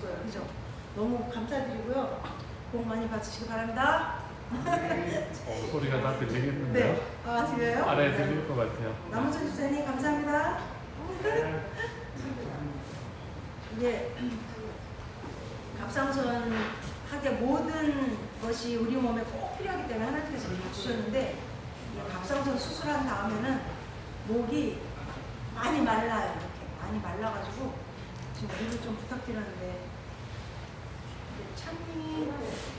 거예요. 그죠? 너무 감사드리고요. 복 많이 받으시기 바랍니다. 소리가 다 들리겠는데요? 네. 아, 지금요? 아래 들릴 것 같아요. 남은철 주사님 감사합니다. 이게 갑상선하게 모든 것이 우리 몸에 꼭 필요하기 때문에 하나님께서 주셨는데, 이 갑상선 수술한 다음에는 목이 많이 말라요. 이렇게 많이 말라가지고 지금 물을 좀 부탁드렸는데, 참이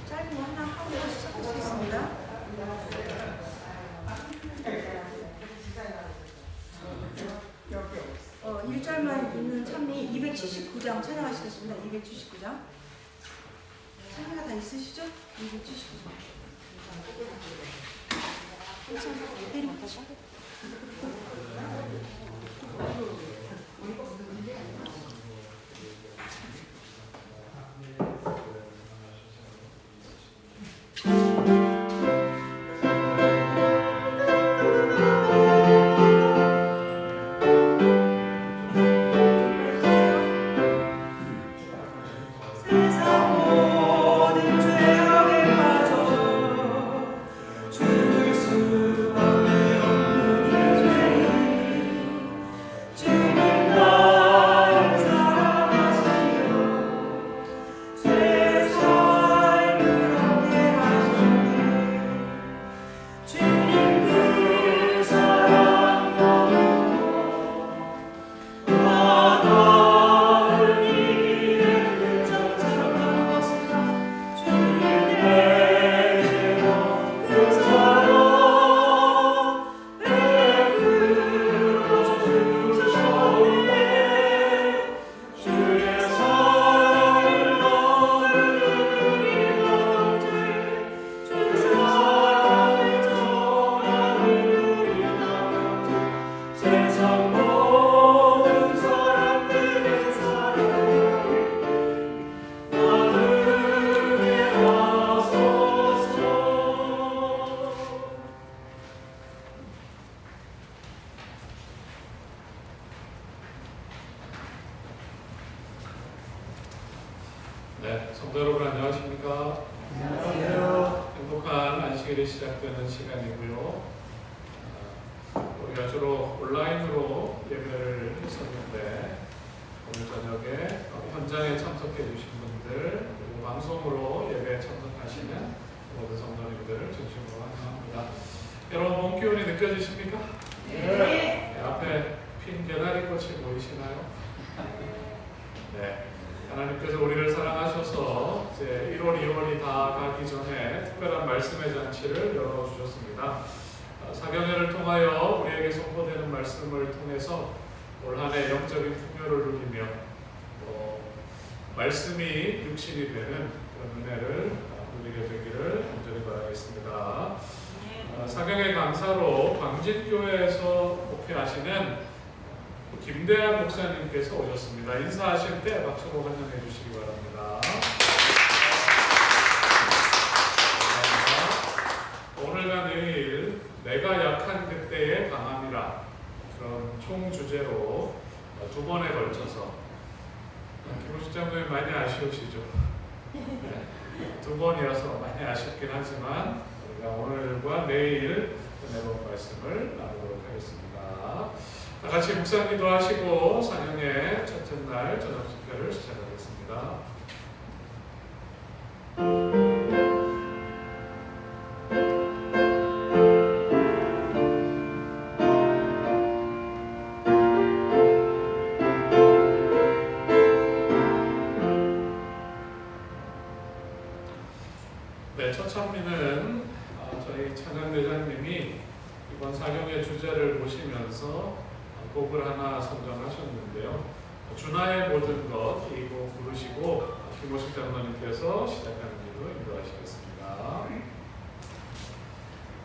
짧은 거 하나 하고 시작하시겠습니다. 1절만 있는 참미 279장 찬양하시겠습니다. 279장. 참미가 다 있으시죠? 279장. 때리면 다시 하겠다. 네, 성도 여러분 안녕하십니까? 안녕하세요. 행복한 안식일이 시작되는 시간이고요. 우리가 주로 온라인으로 예배를 했었는데 오늘 저녁에 현장에 참석해 주신 분들 그리고 방송으로 예배에 참석하시는 모든 성도님들을 진심으로 환영합니다. 여러분 봄 기운이 느껴지십니까? 네. 앞에 핀 개나리꽃이 보이시나요? 네. 하나님께서 우리를 사랑하셔서 이제 1월, 2월이 다 가기 전에 특별한 말씀의 잔치를 열어주셨습니다. 사경회를 통하여 우리에게 선포되는 말씀을 통해서 올 한 해 영적인 풍요를 누리며 말씀이 육신이 되는 그런 은혜를 누리게 되기를 간절히 바라겠습니다. 사경회 강사로 광진교회에서 목회하시는 김대한 목사님께서 오셨습니다. 인사하실 때 박수로 환영해 주시기 바랍니다. 오늘과 내일 내가 약한 그때의 강함이라 그런 총 주제로 두 번에 걸쳐서 김호식 장로님 많이 아쉬우시죠? 네. 두 번이어서 많이 아쉽긴 하지만 우리가 오늘과 내일 은혜로운 말씀을 나누도록 하겠습니다. 다 같이 묵상 기도하시고 사령의 첫째 날 저녁 집회를 시작하겠습니다. 네, 첫 찬미는 저희 찬양대장님이 이번 사경의 주제를 보시면서 곡을 하나 선정하셨는데요. 준하의 모든 것 이 곡 부르시고 김호식 장로님께서 시작하는 일로 인도하시겠습니다.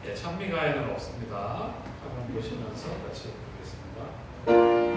예, 찬미가에는 없습니다. 한번 보시면서 같이 보겠습니다.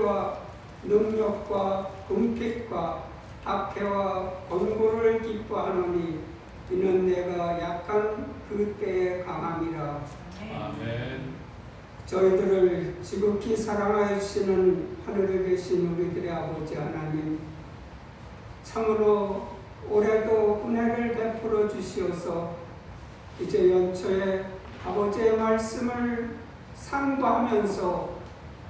권위와 능력과 궁핍과 박해와 권고를 기뻐하노니 이는 내가 약한 그때의 강함이라. 아멘. 저희들을 지극히 사랑하여 주시는 하늘에 계신 우리들의 아버지 하나님, 참으로 올해도 은혜를 베풀어 주시어서 이제 연초에 아버지의 말씀을 상고하면서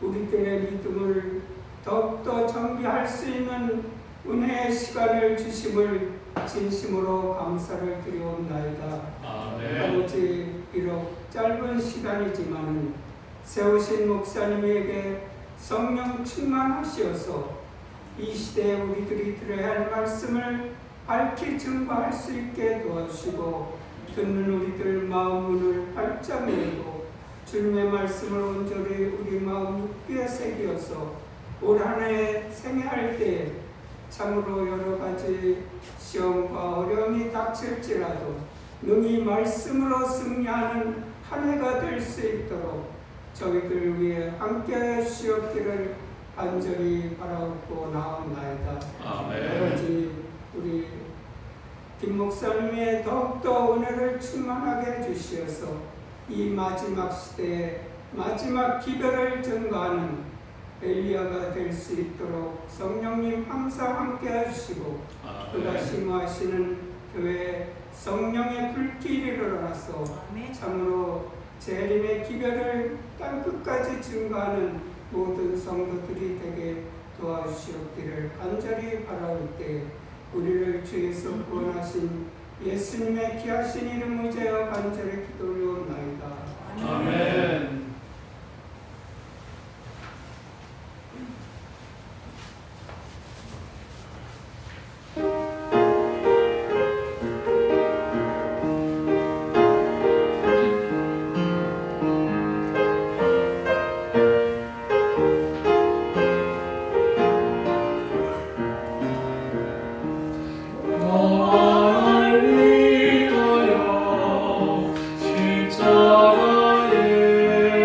우리들의 믿음을 더욱더 정비할 수 있는 은혜의 시간을 주심을 진심으로 감사를 드려옵나이다. 아멘. 아버지, 비록 짧은 시간이지만 세우신 목사님에게 성령 충만하시어서 이 시대에 우리들이 들어야 할 말씀을 밝히 증거할 수 있게 도와주시고 듣는 우리들 마음 문을 활짝 열고 주님의 말씀을 온전히 우리 마음 육비에 새기어서 올 한 해 생애할 때 참으로 여러 가지 시험과 어려움이 닥칠지라도 능히 말씀으로 승리하는 한 해가 될 수 있도록 저희들 위해 함께하여 주시옵기를 간절히 바라옵고 나옵나이다. 아멘. 아버지, 우리 김 목사님의 더욱더 은혜를 충만하게 해주시어서 이 마지막 시대에 마지막 기별을 증거하는 엘리야가 될 수 있도록 성령님 항상 함께 해주시고 그가 심호하시는 교회 성령의 불길이 일어나서 참으로 재림의 기별을 땅끝까지 증거하는 모든 성도들이 되게 도와주시옵기를 간절히 바라올 때 우리를 주에서 구원하신 예수님의 귀하신 이름 의지하여 간절히 기도 올려옵나이다. 아멘. 나를 위하여 십자가에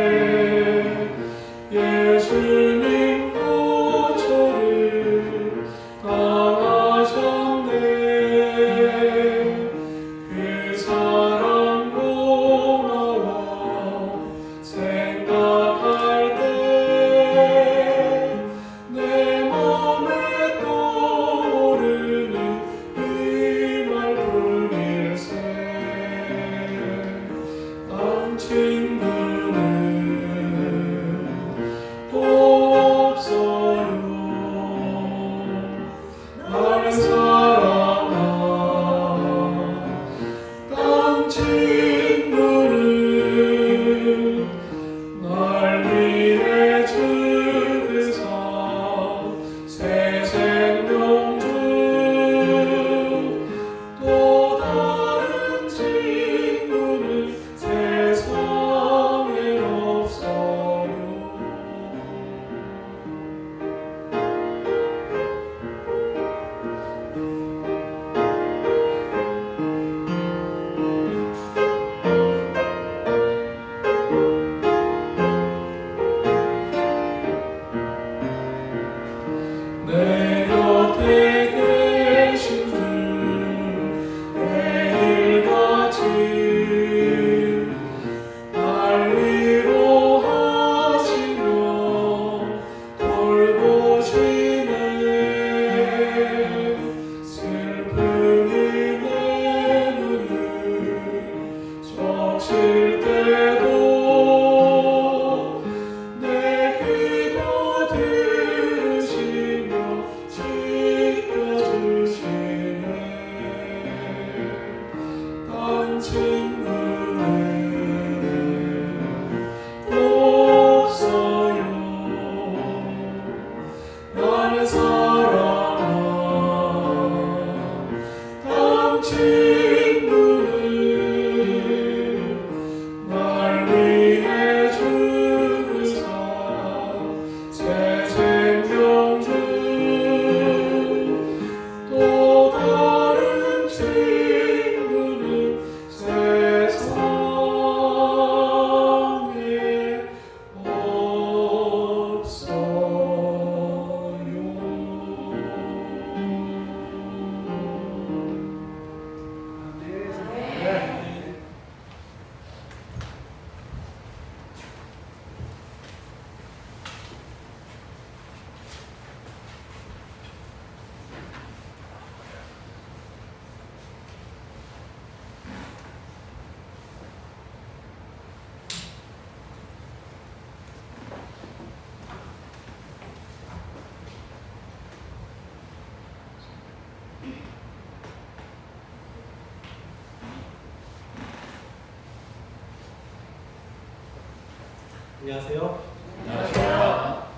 안녕하세요. 안녕하십니까.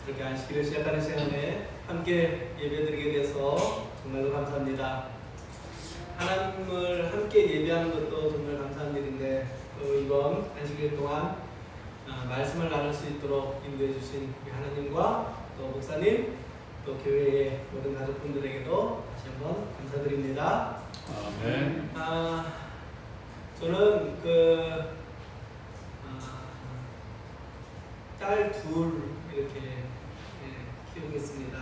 이렇게 안식일을 시작하는 시간에 함께 예배드리게 돼서 정말로 감사합니다. 하나님을 함께 예배하는 것도 정말 감사한 일인데 또 이번 안식일 동안 말씀을 나눌 수 있도록 인도해 주신 우리 하나님과 또 목사님 또 교회의 모든 가족분들에게도 다시 한번 감사드립니다. 아멘. 저는 딸 둘 이렇게 키우고 있습니다.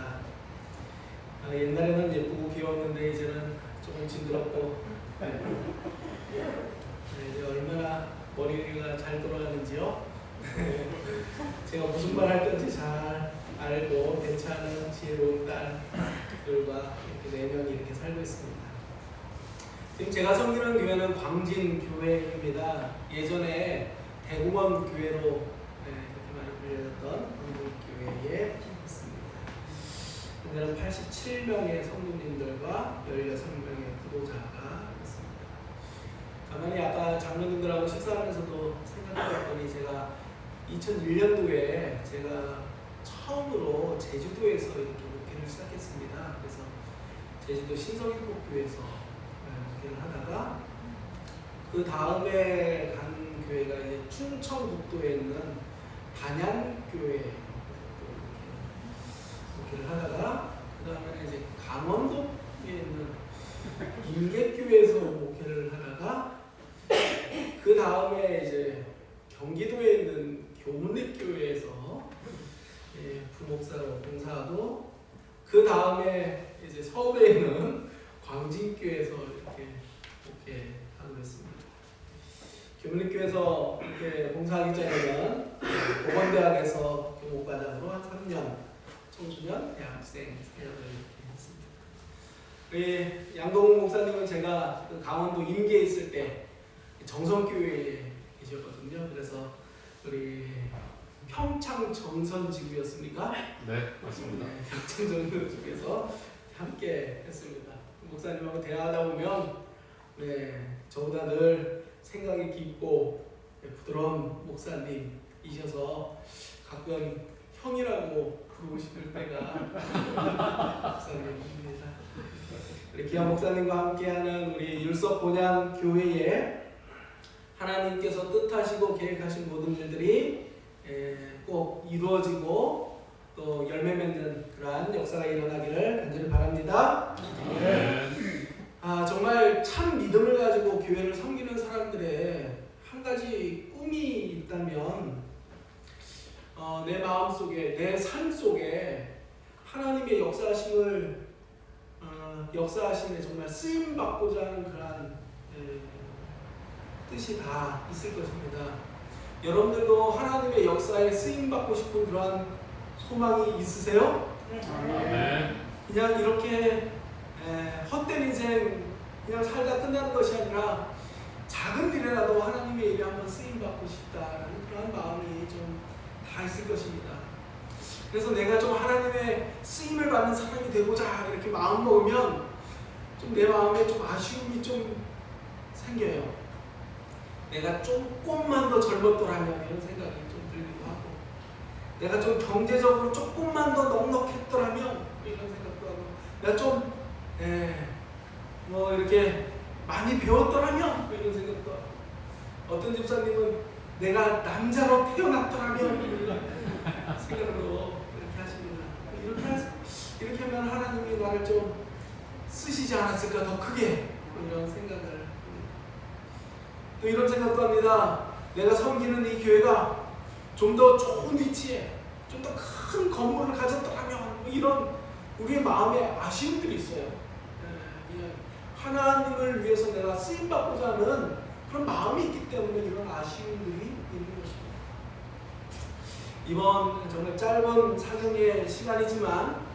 옛날에는 예쁘고 귀여웠는데 이제는 조금 징그럽고 이제 얼마나 머리가 잘 돌아가는지요. 제가 무슨 말 할 건지 잘 알고 대처하는 지혜로운 딸들과 이렇게 4명이 이렇게 살고 있습니다. 지금 제가 섬기는 교회는 광진 교회입니다. 예전에 대공원 교회로 그렇게 많이 불려졌던 광진 교회에 있습니다. 오늘은 87명의 성도님들과 16명의 부도자가 있습니다. 가만히 아까 장로님들하고 식사하면서도 생각해봤더니 제가 2001년도에 제가 처음으로 제주도에서 이렇게 목회를 시작했습니다. 그래서 제주도 신성일국교회에서 목회를 하다가 그 다음에 간 교회가 이제 충청북도에 있는 단양교회 목회를 하다가 그 다음에는 이제 강원도에 있는 임계교회에서 목회를 하다가 그 다음에 이제 경기도에 있는 교문립교회에서 부목사로 봉사하고 그 다음에 이제 서울에 있는 광진교회에서 이렇게 목회하고 있습니다. 교문립교회에서 이렇게 봉사하기 전에는 보건대학에서 교목과장으로 한 3년 청소년 대학생 사역을 이렇게 했습니다. 우리 양동욱 목사님은 제가 그 강원도 임계에 있을 때 정선교회에 계셨거든요. 그래서 우리 평창 정선지구였습니까? 네, 맞습니다. 네, 평창 정선지구에서 함께 했습니다. 목사님하고 대화하다 보면 저보다 늘 생각이 깊고 부드러운 목사님이셔서 가끔 형이라고 부르고 싶을 때가 목사님입니다. 우리 기아 목사님과 함께하는 우리 율석 본향 교회에 하나님께서 뜻하시고 계획하신 모든 일들이 꼭 이루어지고 또 열매 맺는 그러한 역사가 일어나기를 간절히 바랍니다. 정말 참 믿음을 가지고 교회를 섬기는 사람들의 한 가지 꿈이 있다면 내 마음속에 내 삶 속에 하나님의 역사하심에 정말 쓰임 받고자 하는 그러한 뜻이 다 있을 것입니다. 여러분들도 하나님의 역사에 쓰임 받고 싶은 그러한 소망이 있으세요? 아멘. 그냥 이렇게 헛된 인생 그냥 살다 끝나는 것이 아니라 작은 일이라도 하나님의 일에 한번 쓰임 받고 싶다라는 그런 마음이 좀 다 있을 것입니다. 그래서 내가 좀 하나님의 쓰임을 받는 사람이 되고자 이렇게 마음 먹으면 좀 내 마음에 좀 아쉬움이 좀 생겨요. 내가 조금만 더 젊었더라면 이런 생각이 좀 들기도 하고, 내가 좀 경제적으로 조금만 더 넉넉했더라면 이런 생각도 하고, 내가 좀 이렇게 많이 배웠더라면 이런 생각도 하고, 어떤 집사님은 내가 남자로 태어났더라면 이런 생각으로 이렇게 하십니다. 이렇게 하면 하나님이 나를 좀 쓰시지 않았을까, 더 크게 이런 생각을 또 이런 생각도 합니다. 내가 섬기는 이 교회가 좀 더 좋은 위치에 좀 더 큰 건물을 가졌더라면 이런 우리의 마음에 아쉬움들이 있어요. 하나님을 위해서 내가 쓰임받고자 하는 그런 마음이 있기 때문에 이런 아쉬움들이 있는 것입니다. 이번 정말 짧은 사경의 시간이지만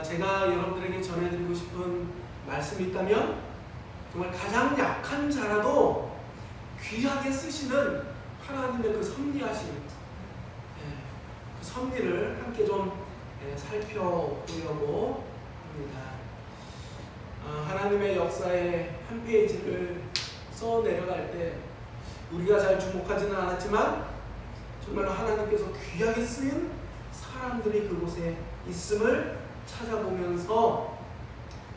제가 여러분들에게 전해드리고 싶은 말씀이 있다면 정말 가장 약한 자라도 귀하게 쓰시는 하나님의 그 섭리하심, 그 섭리를 함께 좀 살펴보려고 합니다. 하나님의 역사의 한 페이지를 써 내려갈 때 우리가 잘 주목하지는 않았지만 정말로 하나님께서 귀하게 쓰인 사람들이 그곳에 있음을 찾아보면서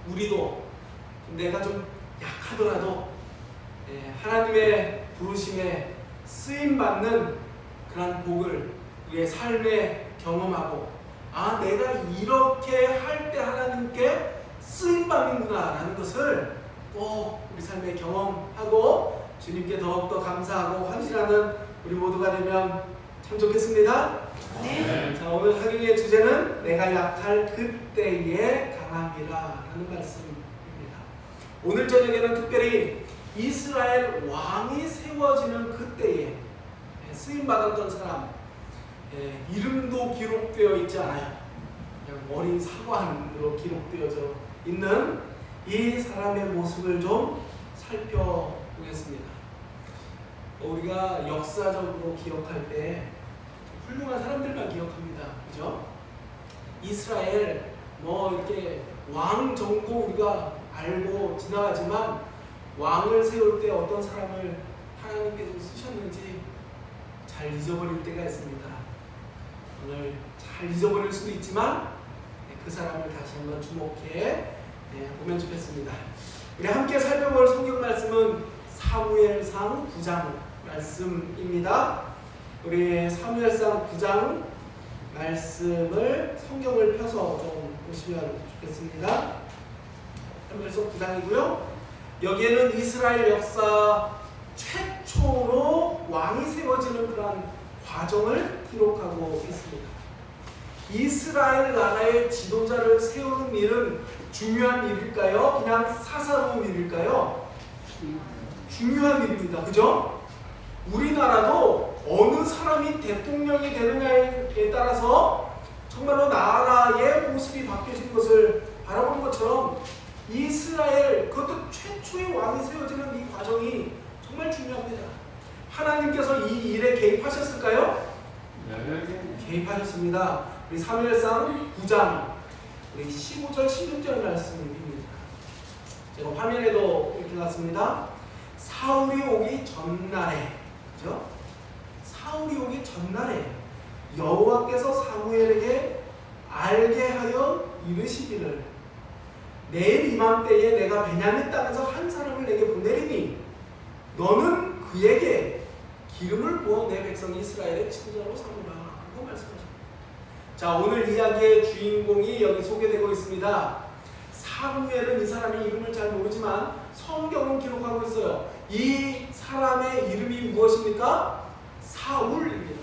우리도 내가 좀 약하더라도 하나님의 부르심에 쓰임받는 그런 복을 우리의 삶에 경험하고 내가 이렇게 할 때 하나님께 쓰임받는구나 라는 것을 꼭 우리 삶에 경험하고 주님께 더욱더 감사하고 헌신하는 우리 모두가 되면 참 좋겠습니다. 네. 자, 오늘 하경의 주제는 내가 약할 그때에 강함이라 하는 말씀입니다. 오늘 저녁에는 특별히 이스라엘 왕이 세워지는 그때에 쓰임받았던 사람 이름도 기록되어 있지 않아요. 그냥 어린 사관으로 기록되어져 있는 이 사람의 모습을 좀 살펴보겠습니다. 우리가 역사적으로 기억할 때 훌륭한 사람들만 기억합니다. 그죠? 이스라엘 이렇게 왕 정도 우리가 알고 지나가지만 왕을 세울 때 어떤 사람을 하나님께서 쓰셨는지 잘 잊어버릴 때가 있습니다. 오늘 잘 잊어버릴 수도 있지만 그 사람을 다시 한번 주목해 보면 좋겠습니다. 우리 함께 살펴볼 성경 말씀은 사무엘상 9장 말씀입니다. 우리 사무엘상 9장 말씀을 성경을 펴서 좀 보시면 좋겠습니다. 사무엘상 9장이고요. 여기에는 이스라엘 역사 최초로 왕이 세워지는 그런 과정을 기록하고 있습니다. 이스라엘 나라의 지도자를 세우는 일은 중요한 일일까요? 그냥 사사로운 일일까요? 중요한 일입니다. 그죠? 우리나라도 어느 사람이 대통령이 되느냐에 따라서 정말로 나라의 모습이 바뀌어진 것을 바라보는 것처럼 이스라엘, 그것도 최초의 왕이 세워지는 이 과정이 정말 중요합니다. 하나님께서 이 일에 개입하셨을까요? 네. 개입하셨습니다. 우리 사무엘상 9장 우리 15절 16절 말씀입니다. 제가 화면에도 이렇게 놨습니다. 사울이 오기 전날에, 그죠? 사울이 오기 전날에 여호와께서 사무엘에게 알게 하여 이르시기를 내일 이맘때에 내가 베냐민 땅에서 한 사람을 내게 보내리니 너는 그에게 기름을 부어 내 백성 이스라엘의 지도자로 삼으라 하고 말씀하십니다. 자, 오늘 이야기의 주인공이 여기 소개되고 있습니다. 사무엘은 이 사람의 이름을 잘 모르지만 성경은 기록하고 있어요. 이 사람의 이름이 무엇입니까? 사울입니다.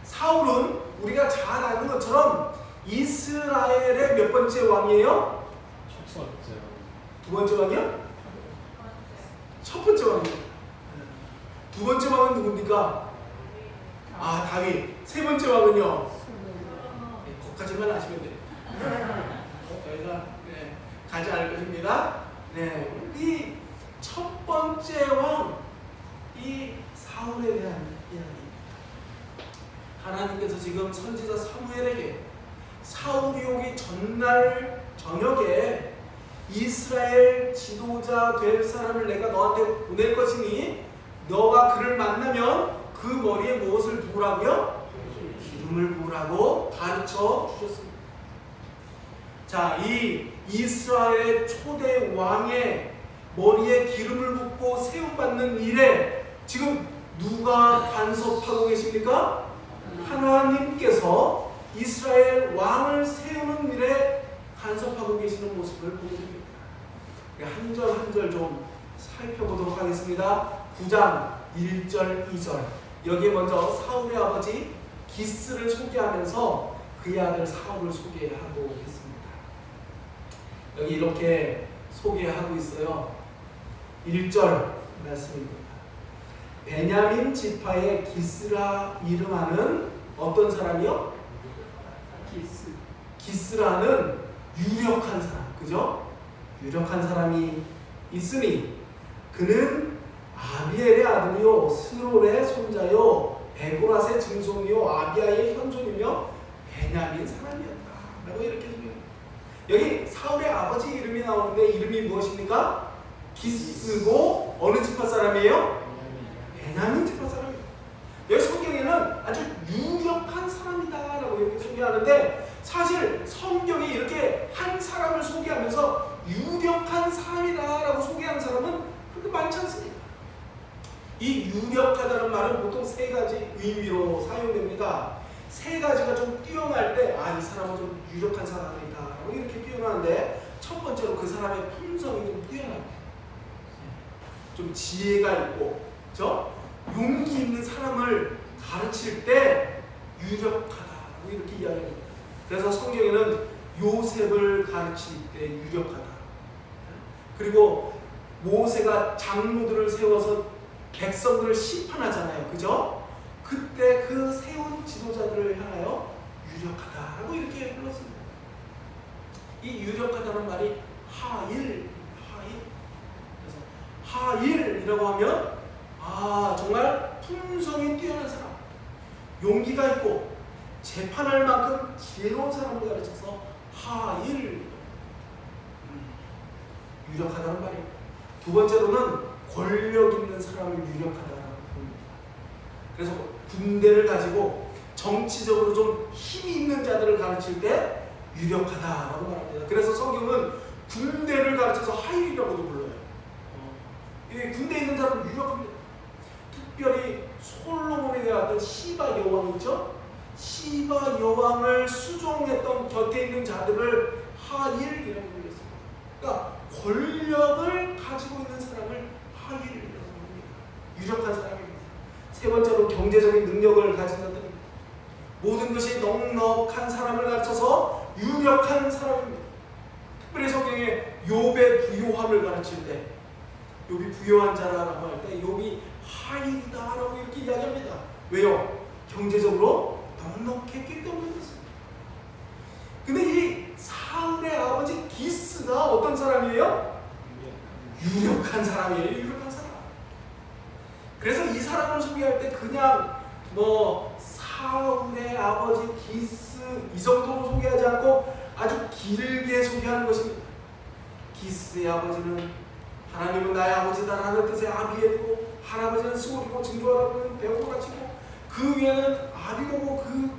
사울은 우리가 잘 아는 것처럼 이스라엘의 몇 번째 왕이에요? 두 번째 왕이요? 첫 번째 왕이에요. 두 번째 왕은 누굽니까? 다윗. 세 번째 왕은요? 거기까지만 아시면 돼요. 저희가 가지 않을 것입니다. 이 첫 번째 왕, 이 사울에 대한 이야기입니다. 하나님께서 지금 선지자 사무엘에게 사울이 오기 전날 저녁에 이스라엘 지도자 될 사람을 내가 너한테 보낼 것이니 너가 그를 만나면 그 머리에 무엇을 부으라고요? 기름을 부으라고 가르쳐 주셨습니다. 자, 이 이스라엘의 초대 왕의 머리에 기름을 붓고 세움받는 일에 지금 누가 간섭하고 계십니까? 하나님께서 이스라엘 왕을 세우는 일에 간섭하고 계시는 모습을 보게 됩니다. 한 절 한 절 좀 살펴보도록 하겠습니다. 9장 1절 2절 여기에 먼저 사울의 아버지 기스를 소개하면서 그의 아들 사울을 소개하고 있습니다. 여기 이렇게 소개하고 있어요. 1절 말씀입니다. 베냐민 지파의 기스라 이름하는 어떤 사람이요? 기스라는 유력한 사람, 그죠? 유력한 사람이 있으니 그는 아비엘의 아들이요 스롤의 손자요 베고랏의 증손이요 아비아의 현손이며 베냐민 사람이었다 라고 이렇게 해줍니다. 여기 사울의 아버지 이름이 나오는데 이름이 무엇입니까? 기스고 어느 지파 사람이에요? 베냐민 지파 사람이에요. 여기 성경에는 소개하는데 사실 성경이 이렇게 한 사람을 소개하면서 유력한 사람이다라고 소개하는 사람은 그렇게 많지 않습니다. 이 유력하다는 말은 보통 세 가지 의미로 사용됩니다. 세 가지가 좀 뛰어날 때, 이 사람은 좀 유력한 사람이다 라고 이렇게 표현하는데, 첫 번째로 그 사람의 품성이 좀 뛰어납니다. 좀 지혜가 있고, 그죠? 용기 있는 사람을 가르칠 때 유력하다라고 이렇게 이야기합니다. 그래서 성경에는 요셉을 가르칠 때 유력하다. 그리고 모세가 장로들을 세워서 백성들을 심판하잖아요. 그죠? 그때 그 세운 지도자들을 향하여 유력하다라고 이렇게 불렀습니다. 이 유력하다는 말이 하일. 그래서 하일이라고 하면 정말 품성이 뛰어난 사람, 용기가 있고 재판할 만큼 지혜로운 사람을 가르쳐서 하일, 유력하다는 말입니다. 두 번째로는 권력 있는 사람을 유력하다라고 봅니다. 그래서 군대를 가지고 정치적으로 좀 힘이 있는 자들을 가르칠 때 유력하다라고 말합니다. 그래서 성경은 군대를 가르쳐서 하일이라고도 불러요. 군대에 있는 사람은 유력합니다. 특별히 솔로몬에게 왔던 시바 여왕 있죠? 시바 여왕을 수종했던 곁에 있는 자들을 하일이라고 불렀습니다. 그러니까 권력을 가지고 있는 사람을 하일이라고 합니다. 유력한 사람입니다. 세 번째로 경제적인 능력을 가진 자들입니다. 모든 것이 넉넉한 사람을 가르쳐서 유력한 사람입니다. 특별히 성경에 욥의 부요함을 가르칠 때, 욥이 부요한 자라고 할 때 욥이 하일이다라고 이렇게 이야기합니다. 왜요? 경제적으로 넉넉했기 때문에 그렇습니다. 근데 이 사울의 아버지 기스가 어떤 사람이에요? 유력한 사람이에요. 유력한 사람. 그래서 이 사람을 소개할 때 그냥 사울의 아버지 기스 이 정도로 소개하지 않고 아주 길게 소개하는 것입니다. 기스의 아버지는 하나님은 나의 아버지다라는 뜻의 아비엘이고, 할아버지는 스올이고, 증조하라고 베오라치고, 그 위에는 아비고고, 그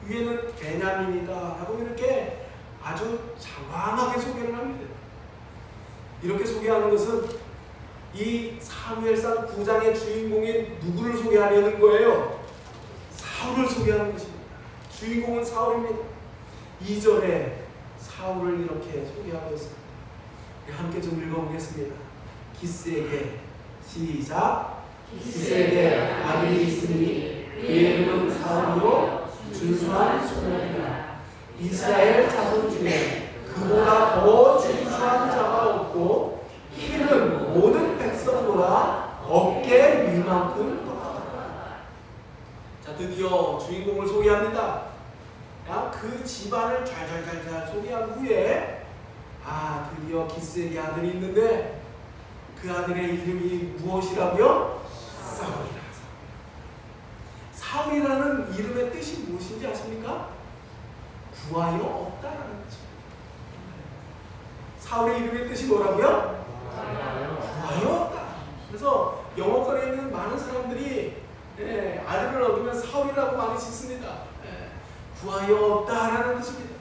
위에는 베냐민이다 라고 이렇게 아주 장황하게 소개를 합니다. 이렇게 소개하는 것은 이 사무엘상 9장의 주인공인 누구를 소개하려는 거예요? 사울을 소개하는 것입니다. 주인공은 사울입니다. 2절에 사울을 이렇게 소개하고 있습니다. 함께 좀 읽어보겠습니다. 기스에게, 시작. 기스에게 아들이 있으니 그의 이름은 사울이요 준수한 소년이라. 이스라엘 자손 중에 그보다 더 준수한 자가 없고 키는 모든 백성보다 어깨 위만큼 똑같다. 자, 드디어 주인공을 소개합니다. 그 집안을 잘 소개한 후에 드디어 기스에게 아들이 있는데 그 아들의 이름이 무엇이라고요? 사울이라. 사울이라는 이름의 뜻이 무엇인지 아십니까? 구하여 없다라는 뜻입니다. 사울의 이름의 뜻이 뭐라고요? 구하여 없다. 그래서 영어권에 있는 많은 사람들이 아들을 얻으면 사울이라고 많이 짓습니다. 구하여 없다라는 뜻입니다.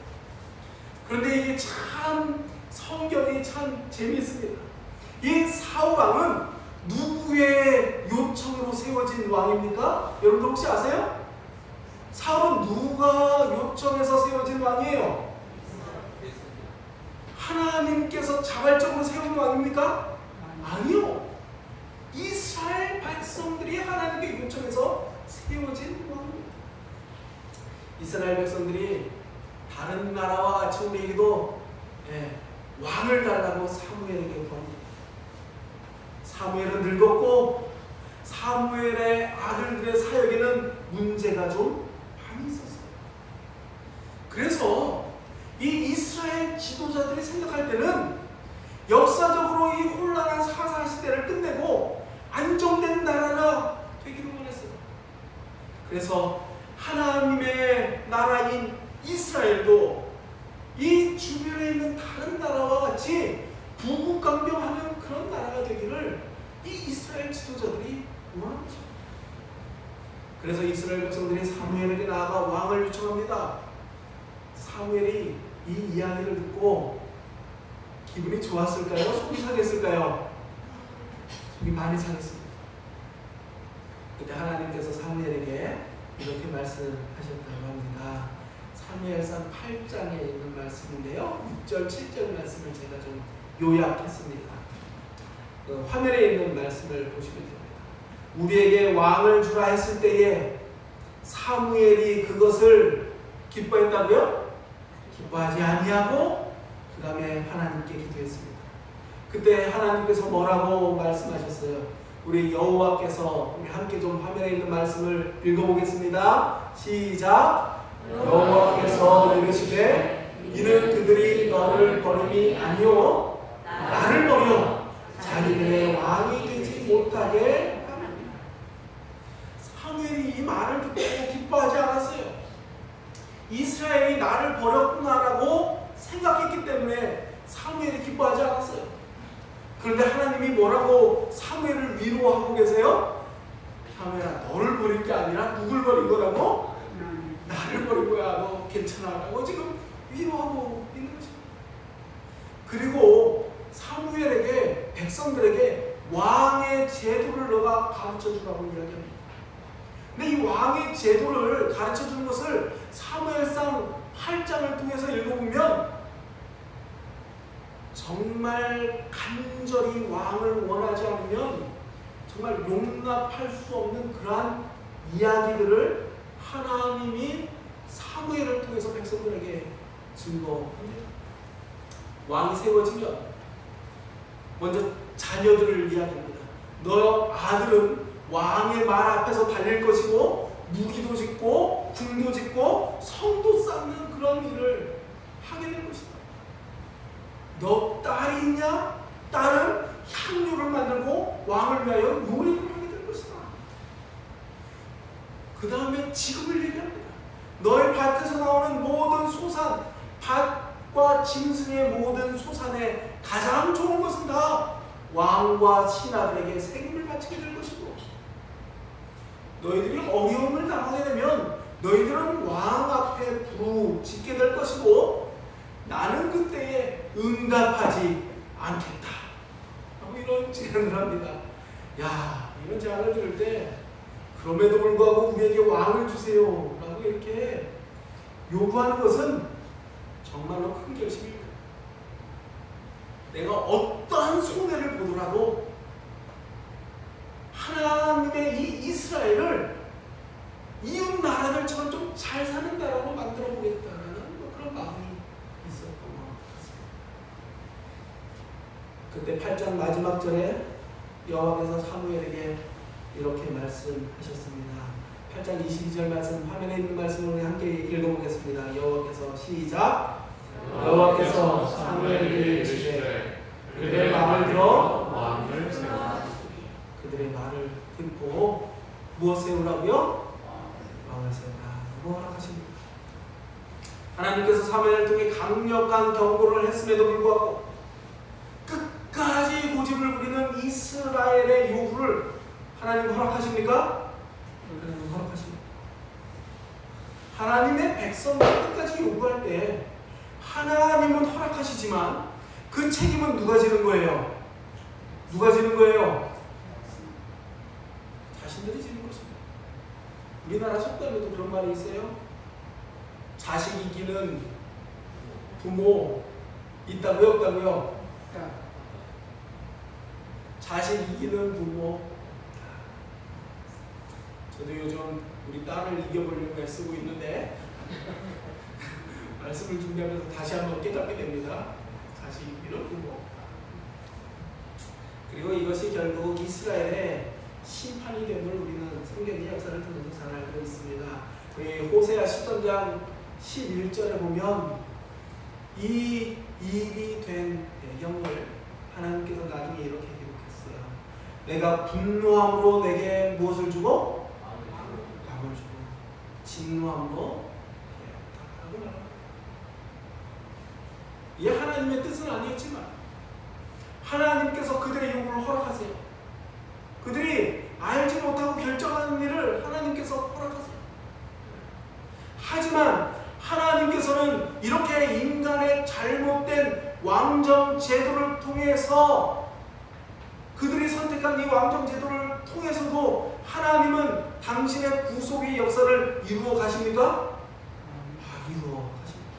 그런데 이게 참 성경이 참 재미있습니다. 이 사울왕은 누구의 요청으로 세워진 왕입니까? 여러분들 혹시 아세요? 사울은 누가 요청해서 세워진 왕이에요? 하나님께서 자발적으로 세운 왕입니까? 아니요. 이스라엘 백성들이 하나님께 요청해서 세워진 왕입니다. 이스라엘 백성들이 다른 나라와 같이 우리에게도 왕을 달라고 사무엘에게 구합니다. 사무엘은 늙었고 사무엘의 아들들의 사역에는 문제가 좀 많이 있었어요. 그래서 이 이스라엘 지도자들이 생각할 때는 역사적으로 이 혼란한 사사 시대를 끝내고 안정된 나라가 되기를 원했어요. 그래서 하나님의 나라인 이스라엘도 이 주변에 있는 다른 나라와 같이 부국강병하는 그런 나라가 되기를 이 이스라엘 지도자들이 원하는 것입니다. 그래서 이스라엘 백성들이 사무엘에게 나아가 왕을 요청합니다. 사무엘이 이 이야기를 듣고 기분이 좋았을까요? 속이 상했을까요? 속이 많이 상했습니다. 그때 하나님께서 사무엘에게 이렇게 말씀하셨다고 합니다. 사무엘상 8장에 있는 말씀인데요. 6절, 7절 말씀을 제가 좀 요약했습니다. 화면에 있는 말씀을 보시면 됩니다. 우리에게 왕을 주라 했을 때에 사무엘이 그것을 기뻐했다고요? 기뻐하지 아니하고 그 다음에 하나님께 기도했습니다. 그때 하나님께서 뭐라고 말씀하셨어요? 우리 여호와께서, 우리 함께 좀 화면에 있는 말씀을 읽어보겠습니다. 시작. 여호와께서 이르시되 이는 그들이 너를 버림이 아니요 나를 버려 자기들의 왕이 되지 못하게 합니다. 사무엘이 이 말을 듣고 기뻐하지 않았어요. 이스라엘이 나를 버렸구나라고 생각했기 때문에 사무엘이 기뻐하지 않았어요. 그런데 하나님이 뭐라고 사무엘을 위로하고 계세요? 사무엘아, 너를 버린 게 아니라 누굴 버린 거라고? 나를 버린 거야. 너 괜찮아 라고 지금 위로하고 있는 것입니다. 그리고 사무엘에게, 백성들에게 왕의 제도를 너가 가르쳐 주라고 이야기합니다. 근데 이 왕의 제도를 가르쳐 주는 것을 사무엘상 8장을 통해서 읽어보면 정말 간절히 왕을 원하지 않으면 정말 용납할 수 없는 그러한 이야기들을 하나님이 사무엘을 통해서 백성들에게 증거합니다. 왕이 세워지면 먼저 자녀들을 이야기합니다. 너 아들은 왕의 말 앞에서 달릴 것이고 무기도 짓고 궁도 짓고 성도 쌓는 그런 일을 하게 될 것이다. 너 딸이 있냐? 딸은 향료를 만들고 왕을 위하여 요리를 하게 될 것이다. 그 다음에 지금을 얘기합니다. 너의 밭에서 나오는 모든 소산, 밭과 짐승의 모든 소산에 가장 좋은 것은 다 왕과 신하들에게 세금을 바치게 될 것이고, 너희들이 어려움을 당하게 되면 너희들은 왕 앞에 부르짖게 될 것이고 나는 그때에 응답하지 않겠다 하고 이런 제안을 합니다. 야, 이런 제안을 들을 때 그럼에도 불구하고 우리에게 왕을 주세요 라고 이렇게 요구하는 것은 정말로 큰 결심입니다. 내가 어떠한 손해를 보더라도 하나님의 이 이스라엘을 이웃 나라들처럼 좀 잘 사는 나라로 만들어 보겠다는 그런 마음이 있었던 것 같습니다. 그때 8장 마지막 절에 여호와께서 사무엘에게 이렇게 말씀하셨습니다. 8장 22절 말씀, 화면에 있는 말씀을 함께 읽어보겠습니다. 여호와께서 시작. 여호와께서 사무엘에게 이르시되 그들의 마음을 들어 왕을 세우라. 그들의 말을 듣고 무엇 세우라고요? 왕을 세우라. 누구 허락하십니까? 하나님께서 사무엘을 통해 강력한 경고를 했음에도 불구하고 끝까지 고집을 부리는 이스라엘의 요구를 하나님 허락하십니까? 하나님 허락하십니다. 하나님의 백성들이 끝까지 요구할 때 하나님은 허락하시지만 그 책임은 누가 지는 거예요? 누가 지는 거예요? 자신들이 지는 것입니다. 우리나라 속담에도 그런 말이 있어요. 자식 이기는 부모 있다고요? 없다고요? 자식 이기는 부모. 저도 요즘 우리 딸을 이겨보려고 애쓰고 있는데 말씀을 준비하면서 다시 한번 깨닫게 됩니다. 자식 이기는 부모. 그리고 이것이 결국 이스라엘의 심판이 됨을 우리는 성경의 역사를 통해서 잘 알고 있습니다. 호세아 13장 11절에 보면 이 일이 된 배경을 하나님께서 나중에 이렇게 기록했어요. 내가 분노함으로 내게 무엇을 주고? 감을 주고 진노함으로 하고 말합니다. 이게 하나님의 뜻은 아니었지만 하나님께서 그들의 요구를 허락하세요. 그들이 알지 못하고 결정하는 일을 하나님께서 허락하세요. 하지만 하나님께서는 이렇게 이렇게 인간의 잘못된 왕정 제도를 통해서 그들이 선택한 이 왕정 제도를 통해서도 하나님은 당신의 구속의 역사를 이루어 가십니까? 이루어 가십니다.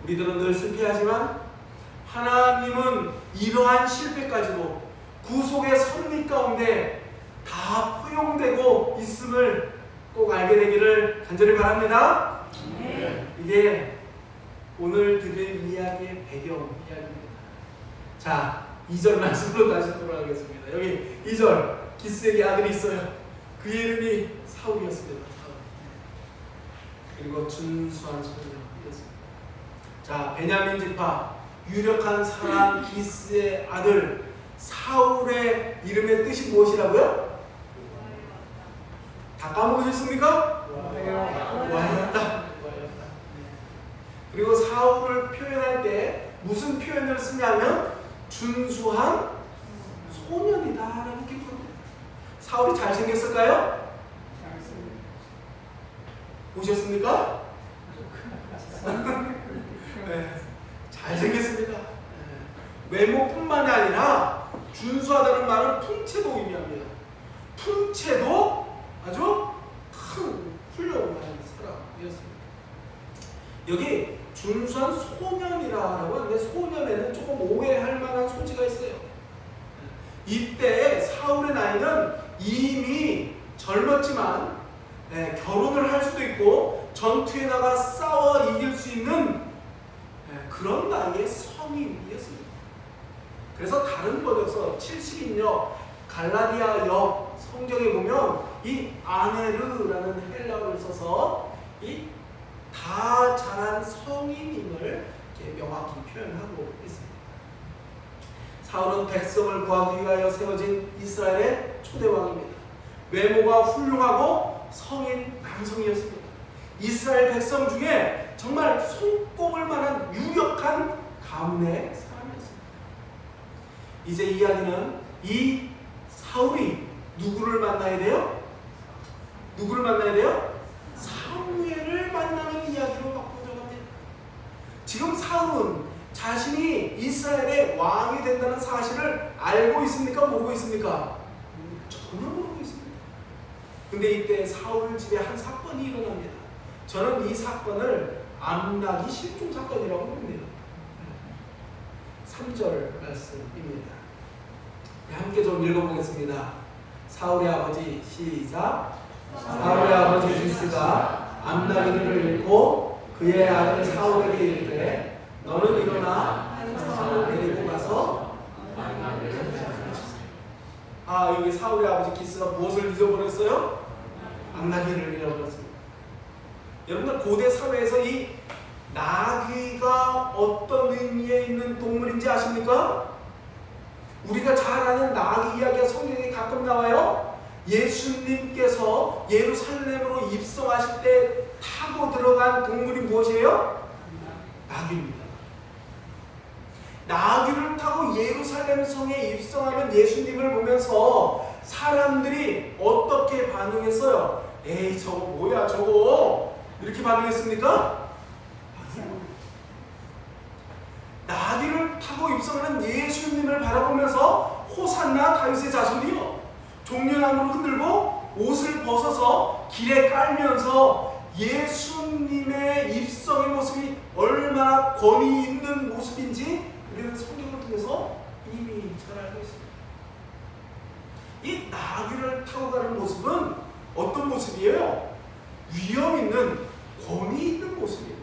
우리들은 늘 실패하지만 하나님은 이러한 실패까지도 구속의 섭리 가운데 다 포용되고 있음을 꼭 알게 되기를 간절히 바랍니다. 이게 오늘 들을 이야기의 배경 이야기입니다. 자, 2절 말씀으로 다시 돌아가겠습니다. 여기 2절, 기스에게 아들이 있어요. 그 이름이 사울이었습니다. 사울. 그리고 준수한 소년이었습니다. 자, 베냐민 지파 유력한 사람 기스의 아들 사울의 이름의 뜻이 무엇이라고요? 다 까먹으셨습니까? 와였다. 그리고 사울을 표현할 때 무슨 표현을 쓰냐면 준수한 소년이다라고 기록합니다. 사울이 잘생겼을까요? 보셨습니까? 네, 잘생겼습니다. 외모뿐만이 아니라 준수하다는 말은 풍채도 의미합니다. 풍채도 아주 큰 훌륭한 사람이었습니다. 여기 준수한 소년이라고 하는데 소년에는 조금 오해할 만한 소지가 있어요. 이때 사울의 나이는 이미 젊었지만 결혼을 할 수도 있고 전투에 나가 싸워 이길 수 있는 그런 나이의 성인이었습니다. 그래서 다른 번역서 70인역 갈라디아역 성경에 보면 이 아네르라는 헬라어를 써서 이 다 자란 성인임을 이렇게 명확히 표현하고 있습니다. 사울은 백성을 구하기 위하여 세워진 이스라엘의 초대왕입니다. 외모가 훌륭하고 성인 남성이었습니다. 이스라엘 백성 중에 정말 손꼽을 만한 유력한 가문의 사람이었습니다. 이제 이야기는 이 사울이 누구를 만나야 돼요? 누구를 만나야 돼요? 사무엘을 만나는 이야기로 바꾸어져 갑니다. 지금 사울은 자신이 이스라엘의 왕이 된다는 사실을 알고 있습니까? 모르고 있습니까? 전혀 모르고 있습니다. 근데 이때 사울 집에 한 사건이 일어납니다. 저는 이 사건을 암나기 실종 사건이라고 봅니다. 3절 말씀입니다. 함께 좀 읽어보겠습니다. 사울의 아버지 시작. 사울의 아버지 기스가 암나기를 잃고 그의 아들 사울에게 이르되 너는 일어나 사울을 데리고 가서 여기 사울의 아버지 기스가 무엇을 잊어버렸어요? 암나기를 잃어버렸습니다. 여러분들 고대 사회에서 이 나귀가 어떤 의미에 있는 동물인지 아십니까? 우리가 잘 아는 나귀 이야기가 성경에 가끔 나와요. 예수님께서 예루살렘으로 입성하실 때 타고 들어간 동물이 무엇이에요? 나귀입니다. 나귀를 타고 예루살렘 성에 입성하는 예수님을 보면서 사람들이 어떻게 반응했어요? 에이 저거 뭐야 저거 이렇게 반응했습니까? 나귀를 타고 입성하는 예수님을 바라보면서 호산나 다윗의 자손이요 종려나무를 흔들고 옷을 벗어서 길에 깔면서 예수님의 입성의 모습이 얼마나 권위 있는 모습인지 우리는 성경을 통해서 이미 잘 알고 있습니다. 이 나귀를 타고 가는 모습은 어떤 모습이에요? 위험 있는 권위 있는 모습이에요.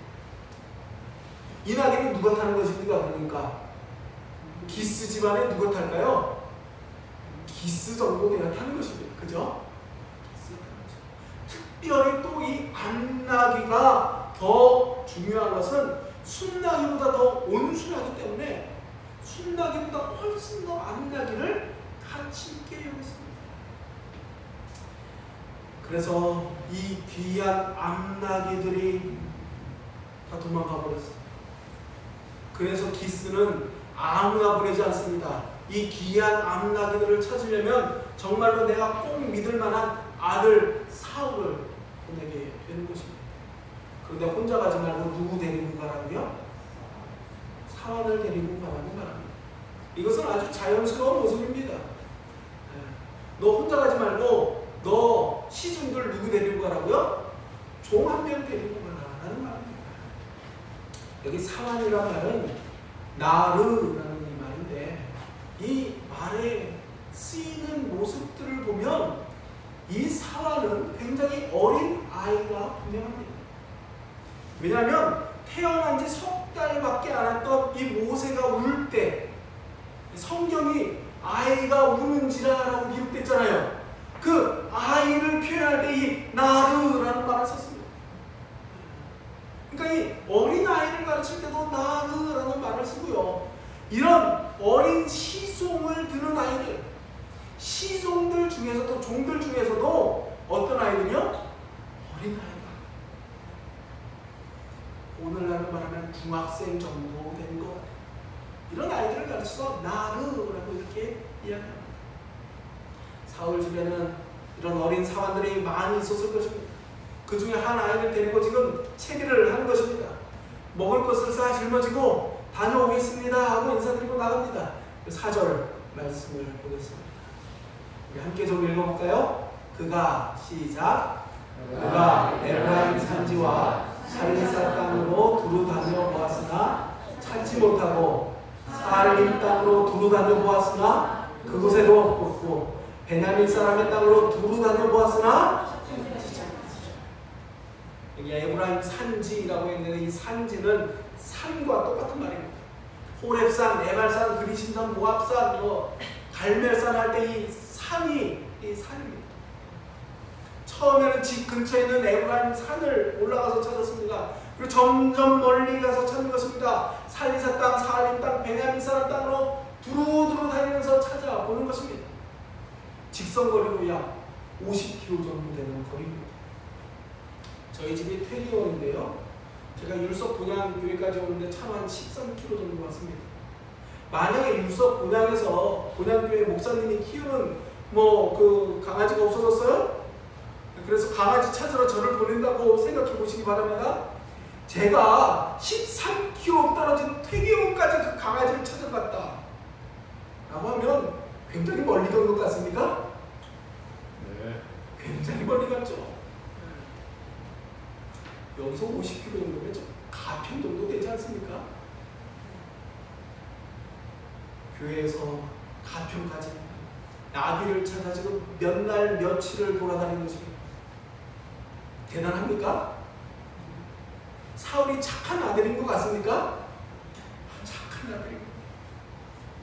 이 나귀는 누가 타는 것입니까? 그러니까 기스 집안에 누가 탈까요? 기스 정도 내가 타는 것입니다. 그죠? 특별히 또 이 암나귀가 더 중요한 것은 순나귀보다 더 온순하기 때문에 순나귀보다 훨씬 더 암나귀를 가치 있게 여겼습니다. 그래서 이 귀한 암나귀들이 다 도망가 버렸습니다. 그래서 기스는 아무나 보내지 않습니다. 이 귀한 암나귀들을 찾으려면 정말로 내가 꼭 믿을 만한 아들 사울을 보내게 되는 것입니다. 그런데 혼자 가지 말고 누구 데리고 가라고요? 사환을 데리고 가라고 말합니다. 이것은 아주 자연스러운 모습입니다. 너 혼자 가지 말고 너 시중들 누구 데리고 가라고요? 종 한 명 데리고 가라라는 말입니다. 여기 사환이란 말은 나르라는 이 말인데 이 말에 쓰이는 모습들을 보면 이 사환은 굉장히 어린 아이가 분명합니다. 왜냐하면 태어난 지 석 달밖에 안 했던 이 모세가 울 때 성경이 아이가 우는지라라고 기록됐잖아요. 그 아이를 표현할 때 이 나르라는 말을 썼습니다. 그러니까 이 어린 아이를 가르칠 때도 나르라는 말을 쓰고요. 이런 어린 시송을 듣는 아이들, 시송들 중에서도 종들 중에서도 어떤 아이들이요? 어린 아이다. 오늘날로 말하면 중학생 정도 된 것. 이런 아이들을 가르쳐서 나르라고 이렇게 이야기합니다. 사울 집에는 이런 어린 사환들이 많이 있었을 것입니다. 그 중에 한 아이를 데리고 지금 채비를 하는 것입니다. 먹을 것을 싹 짊어지고 다녀오겠습니다 하고 인사드리고 나갑니다. 4절 말씀을 보겠습니다. 우리 함께 좀 읽어볼까요? 그가 시작. 그가 에브라임 산지와 살리사 땅으로 두루 다녀 보았으나 찾지 못하고 사알림 땅으로 두루 다녀 보았으나 그곳에도 없고 베냐민 사람의 땅으로 두루 다녀 보았으나 여기 에브라임 산지라고 했는데 이 산지는 산과 똑같은 말입니다. 호렙산, 에발산, 그리심산, 모압산, 갈멜산 할 때 이 산이 이 산입니다. 처음에는 집 근처에 있는 에브라임 산을 올라가서 찾았습니다. 그리고 점점 멀리 가서 찾는 것입니다. 살리사 땅, 사알림 땅, 베냐민 사람 땅으로 두루두루 다니면서 찾아보는 것입니다. 직선거리로 약 50km 정도 되는 거리입니다. 저희 집이 퇴리원인데요. 제가 율석 본향교회까지 오는데 차로 한 13km 정도 왔습니다. 만약에 율석 본향에서 본향교회 목사님이 키우는 그 강아지가 없어졌어요? 그래서 강아지 찾으러 저를 보낸다고 생각해 보시기 바랍니다. 제가 13km 떨어진 퇴계원까지 그 강아지를 찾아갔다 라고 하면 굉장히 멀리 간 것 같습니까? 네. 굉장히 멀리 갔죠. 여기서 50km 정도면 좀 가평 정도 되지 않습니까? 교회에서 가평까지 나귀를 찾아 지금 몇 날 며칠을 돌아다닌 것입니다. 대단합니까? 사울이 착한 아들인 것 같습니까? 착한 아들입니다.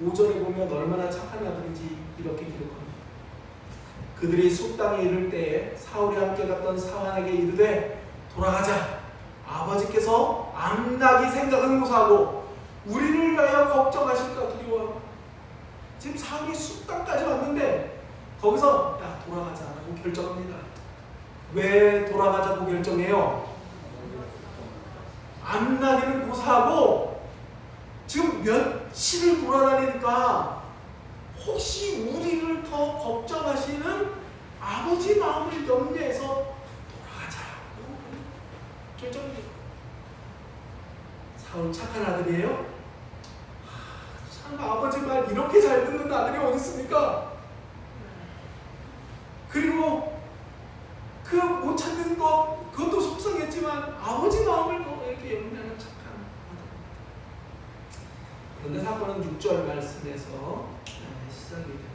5절에 보면 얼마나 착한 아들인지 이렇게 기록합니다. 그들이 숲땅에 이를 때에 사울이 함께 갔던 사환에게 이르되 돌아가자. 아버지께서 암나기 생각은 무사하고 우리를 위하여 걱정하실까 두려워하고. 지금 사울이 숲땅까지 왔는데 거기서 야 돌아가자라고 결정합니다. 왜 돌아가자고 결정해요? 암나기는 고사하고 지금 며칠을 돌아다니니까 혹시 우리를 더 걱정하시는 아버지 마음을 염려해서 돌아가자고 결정합니다. 사울 착한 아들이에요? 참 아버지 말 이렇게 잘 듣는 아들이 어디 있습니까? 그리고 그 못 찾는 것 그것도 속상했지만 아버지 마음을 더 이렇게 염려하는 착한 아들. 그런데 사건은 6절 말씀에서 시작이 됩니다.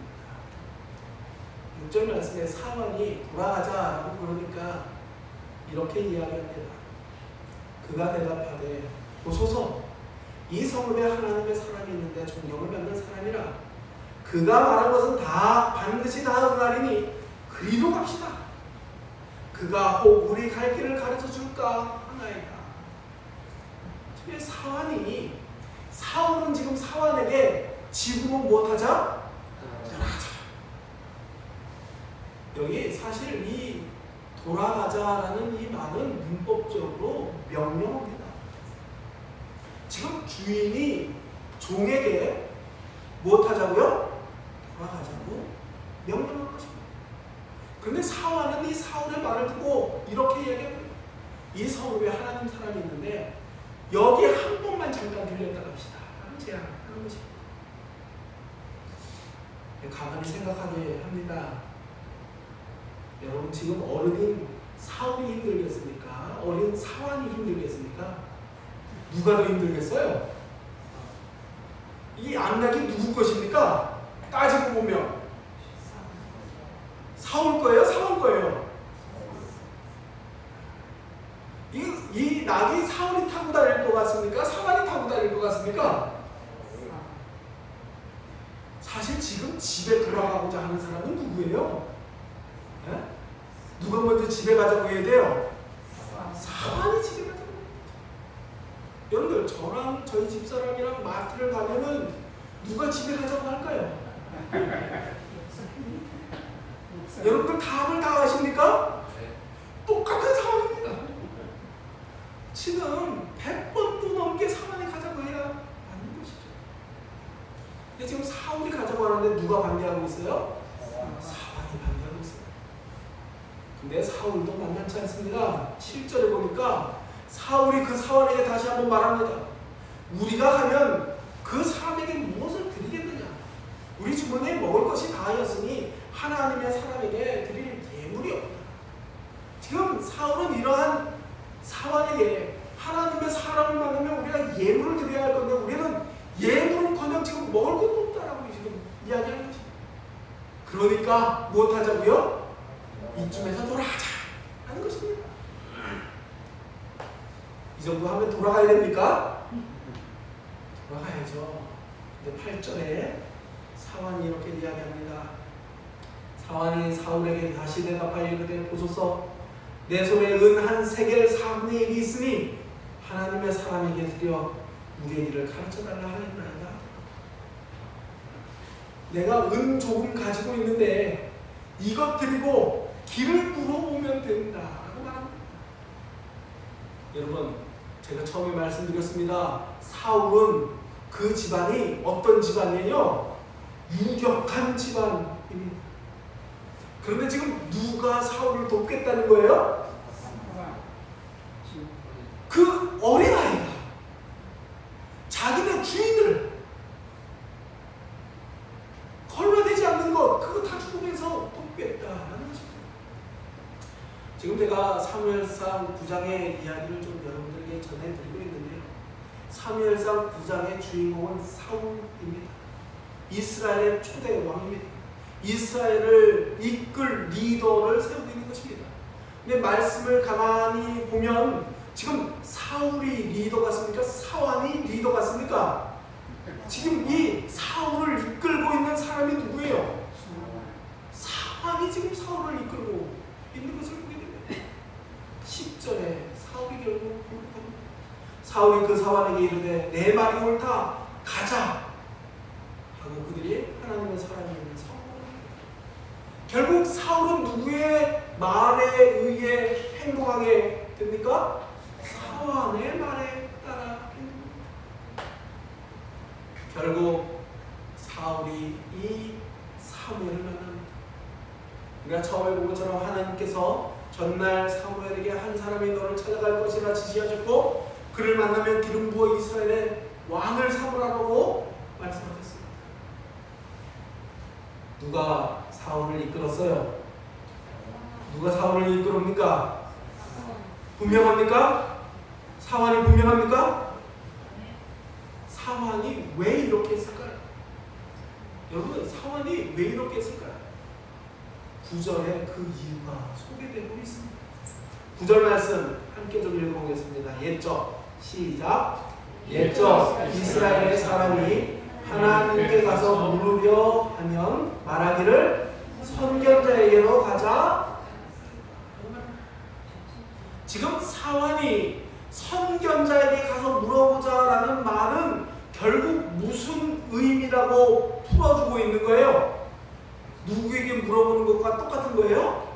6절 말씀에 사환이 돌아가자라고 그러니까 이렇게 이야기합니다. 그가 대답하되 보소서 이 성읍에 하나님의 사람이 있는데 존경을 받는 사람이라. 그가 말한 것은 다 반드시 다 응하리니 그리로 갑시다. 그가 혹 우리 갈 길을 가르쳐 줄까 하나이다. 집에 사환이 사울은 지금 사환에게 지금은 무엇하자? 돌아가자. 여기 사실 이 돌아가자라는 이 말은 문법적으로 명령어입니다. 지금 주인이 종에게 무엇하자고요? 돌아가자고 명령한 것입니다. 그런데 사환은 이 사울의 말을 듣고 이렇게 얘기합니다. 이 성읍에 하나님 사람이 있는데 여기 한 번만 잠깐 들렸다 갑시다. 라는 제안하는 것입니다. 가만히 생각하게 합니다. 여러분 지금 어른인 사울이 힘들겠습니까? 어린 사환이 힘들겠습니까? 누가 더 힘들겠어요? 이 안락이 누구 것입니까? 따지고 보면 사울 거예요? 사울 거예요? 이 낙이 사울이 타고 다닐 것 같습니까? 사환이 타고 다닐 것 같습니까? 사실 지금 집에 돌아가고자 하는 사람은 누구예요? 네? 누가 먼저 집에 가자고 해야 돼요? 사환이 집에 가자고. 여러분들 저랑 저희 집사람이랑 마트를 가면은 누가 집에 가자고 할까요? 여러분들 답을 다 아십니까? 똑같은 상황입니다. 지금 100번도 넘게 사환이 가자고 해야 하는 것이죠. 근데 지금 사울이 가자고 하는데 누가 반대하고 있어요? 사환이 반대하고 있어요. 근데 사울도 만만치 않습니다. 7절에 보니까 사울이 그 사환에게 다시 한번 말합니다. 우리가 가면 그 사람에게 무엇을 드리겠느냐? 우리 주머니에 먹을 것이 다하였으니 하나님의 사람에게 드릴 예물이 없다. 지금 사울은 이러한 사환에게 하나님의 사람을 만나면 우리가 예물을 드려야 할 건데 우리는 예물은커녕 지금 먹을 것도 없다라고 지금 이야기하는 것입니다. 그러니까 무엇하자고요? 이쯤에서 돌아가자 하는 것입니다. 이 정도 하면 돌아가야 됩니까? 돌아가야죠. 근데 8절에 사환이 이렇게 이야기합니다. 사환이 사울에게 다시 대답하여 이르되 보소서 내 손에 은 한 세겔 4분의 1이 있으니 하나님의 사람에게 드려 우리의 일을 가르쳐달라 하겠나이다. 내가 은 조금 가지고 있는데 이것 드리고 길을 물어보면 된다라고 말합니다. 여러분 제가 처음에 말씀드렸습니다. 사울은 그 집안이 어떤 집안이에요? 유력한 집안입니다. 그런데 지금 누가 사울을 돕겠다는 거예요? 그 어린아이가 자기네 주인을 걸러내지 않는 것 그거 다 죽으면서 돕겠다는 것입니다. 지금 제가 사무엘상 9장의 이야기를 좀 여러분들에게 전해드리고 있는데요. 사무엘상 9장의 주인공은 사울입니다. 이스라엘의 초대 왕입니다. 이스라엘을 이끌 리더를 세우고 있는 것입니다. 근데 말씀을 가만히 보면 지금 사울이 리더 같습니까? 사환이 리더 같습니까? 지금 이 사울을 이끌고 있는 사람이 누구예요? 사환이 지금 사울을 이끌고 있는 것을 보게 됩니다. 10절에 사울이 결국 사울이 그 사환에게 이르되 내 말이 옳다 가자 하고 그들이 하나님의 사람이 결국 사울은 누구의 말에 의해 행동하게 됩니까? 사환의 말에 따라 행동합니다. 결국 사울이 이 사무엘을 만납니다. 우리가 처음에 본 것처럼 하나님께서 전날 사무엘에게 한 사람이 너를 찾아갈 것이라 지시하셨고 그를 만나면 기름 부어 이스라엘의 왕을 삼으라고 말씀하셨습니다. 누가 사울을 이끌었어요? 누가 사울을 이끌습니까? 분명합니까? 사환이 분명합니까? 사환이 왜 이렇게 했을까요? 여러분 사환이 왜 이렇게 했을까요? 9절에 그 이유가 소개되고 있습니다. 9절 말씀 함께 좀 읽어보겠습니다. 옛적 시작. 옛적 이스라엘의 사람이 하나님께 가서 물으려 하면 말하기를 선견자에게로 가자. 지금 사환이 선견자에게 가서 물어보자라는 말은 결국 무슨 의미라고 풀어주고 있는 거예요? 누구에게 물어보는 것과 똑같은 거예요?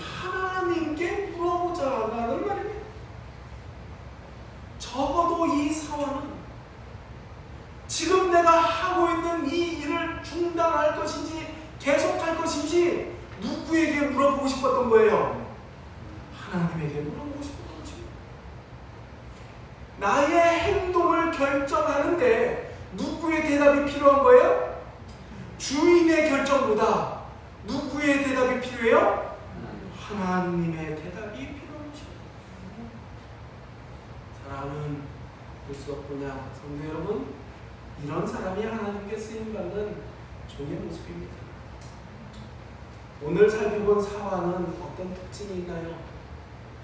하나님께 물어보자라는 말입니다. 적어도 이 사환은 지금 내가 하고 있는 이 일을 중단할 것인지 계속할 것인지 누구에게 물어보고 싶었던 거예요? 하나님에게 물어보고 싶었던 것입니다. 나의 행동을 결정하는데 누구의 대답이 필요한 거예요? 주인의 결정보다 누구의 대답이 필요해요? 하나님의 대답이 필요한 것입니다. 사랑하는 불수업분야 성도 여러분, 이런 사람이 하나님께 쓰임받는 종의 모습입니다. 오늘 살펴본 사화는 어떤 특징이 있나요?